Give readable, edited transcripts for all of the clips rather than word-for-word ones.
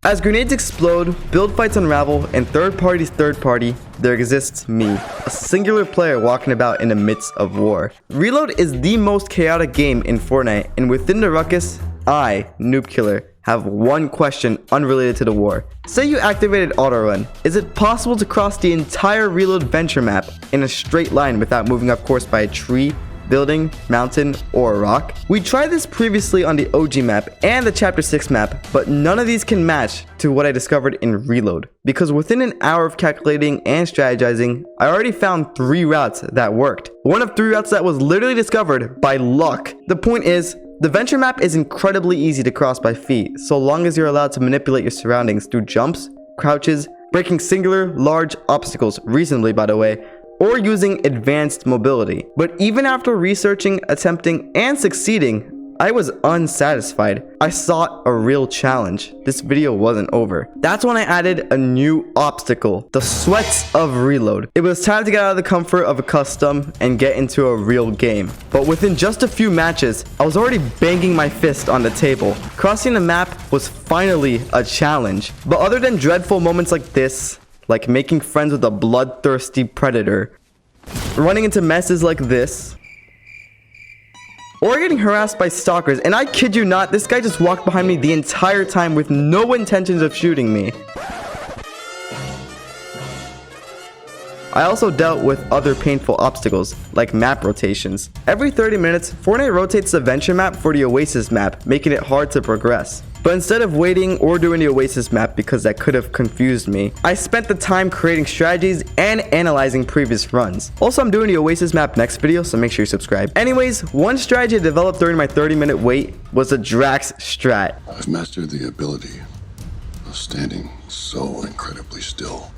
As grenades explode, build fights unravel, and third party's third party, there exists me, a singular player walking about in the midst of war. Reload is the most chaotic game in Fortnite, and within the ruckus, I, NoobKiller, have one question unrelated to the war. Say you activated Autorun. Is it possible to cross the entire Reload venture map in a straight line without moving off course by a tree, building, mountain, or a rock? We tried this previously on the OG map and the Chapter 6 map, but none of these can match to what I discovered in Reload. Because within an hour of calculating and strategizing, I already found 3 routes that worked. One of 3 routes that was literally discovered by luck. The point is, the venture map is incredibly easy to cross by feet, so long as you're allowed to manipulate your surroundings through jumps, crouches, breaking singular, large obstacles, reasonably by the way, or using advanced mobility. But even after researching, attempting, and succeeding, I was unsatisfied. I sought a real challenge. This video wasn't over. That's when I added a new obstacle, the sweats of Reload. It was time to get out of the comfort of a custom and get into a real game. But within just a few matches, I was already banging my fist on the table. Crossing the map was finally a challenge. But other than dreadful moments like this, like making friends with a bloodthirsty predator, running into messes like this, or getting harassed by stalkers, and I kid you not, this guy just walked behind me the entire time with no intentions of shooting me. I also dealt with other painful obstacles, like map rotations. Every 30 minutes, Fortnite rotates the venture map for the Oasis map, making it hard to progress. But instead of waiting or doing the Oasis map because that could have confused me, I spent the time creating strategies and analyzing previous runs. Also, I'm doing the Oasis map next video, so make sure you subscribe. Anyways, one strategy I developed during my 30-minute wait was the Drax strat. I've mastered the ability of standing so incredibly still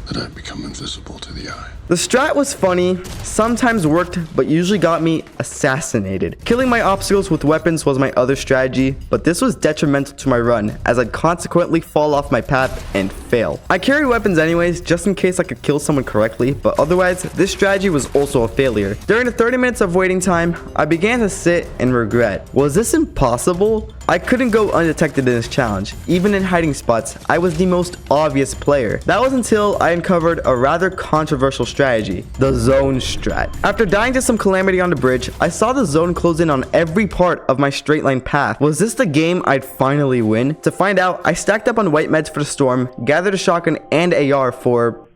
that I've become invisible to the eye. The strat was funny, sometimes worked, but usually got me assassinated. Killing my obstacles with weapons was my other strategy, but this was detrimental to my run, as I'd consequently fall off my path and fail. I carried weapons anyways, just in case I could kill someone correctly, but otherwise, this strategy was also a failure. During the 30 minutes of waiting time, I began to sit and regret. Was this impossible? I couldn't go undetected in this challenge. Even in hiding spots, I was the most obvious player. That was until I uncovered a rather controversial strategy, the zone strat. After dying to some calamity on the bridge, I saw the zone close in on every part of my straight line path. Was this the game I'd finally win? To find out, I stacked up on white meds for the storm, gathered a shotgun and AR for,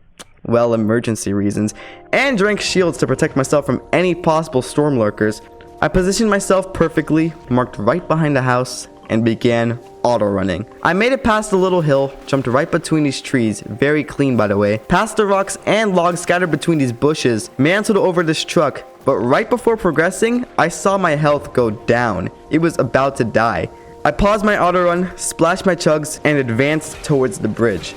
well, emergency reasons, and drank shields to protect myself from any possible storm lurkers. I positioned myself perfectly, marked right behind the house, and began auto-running. I made it past the little hill, jumped right between these trees, very clean by the way, past the rocks and logs scattered between these bushes, mantled over this truck, but right before progressing, I saw my health go down. It was about to die. I paused my auto-run, splashed my chugs, and advanced towards the bridge.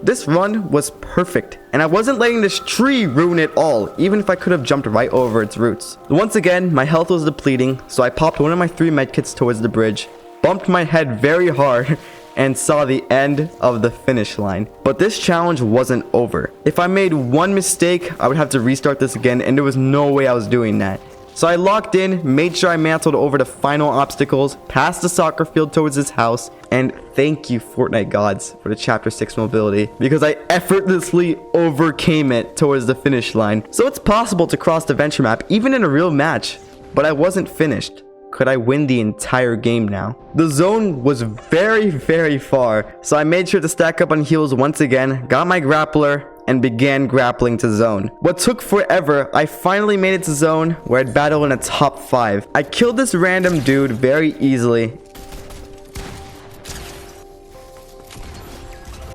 This run was perfect, and I wasn't letting this tree ruin it all, even if I could have jumped right over its roots. Once again, my health was depleting, so I popped one of my 3 medkits towards the bridge, bumped my head very hard, and saw the end of the finish line. But this challenge wasn't over. If I made one mistake, I would have to restart this again, and there was no way I was doing that. So I locked in, made sure I mantled over the final obstacles, passed the soccer field towards his house, and thank you Fortnite gods for the Chapter 6 mobility, because I effortlessly overcame it towards the finish line. So it's possible to cross the venture map even in a real match, but I wasn't finished. Could I win the entire game now? The zone was very, very far, so I made sure to stack up on heals once again, got my grappler, and began grappling to zone. What took forever, I finally made it to zone where I'd battle in a top 5. I killed this random dude very easily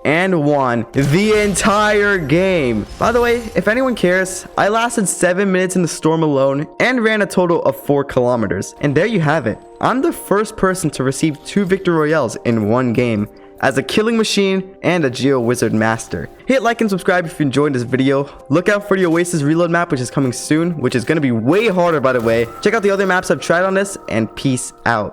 and won the entire game. By the way, if anyone cares, I lasted 7 minutes in the storm alone and ran a total of 4 kilometers. And there you have it. I'm the first person to receive 2 victory royales in one game, as a killing machine and a Geo Wizard master. Hit like and subscribe if you enjoyed this video. Look out for the Oasis reload map, which is coming soon, which is going to be way harder by the way. Check out the other maps I've tried on this, and peace out.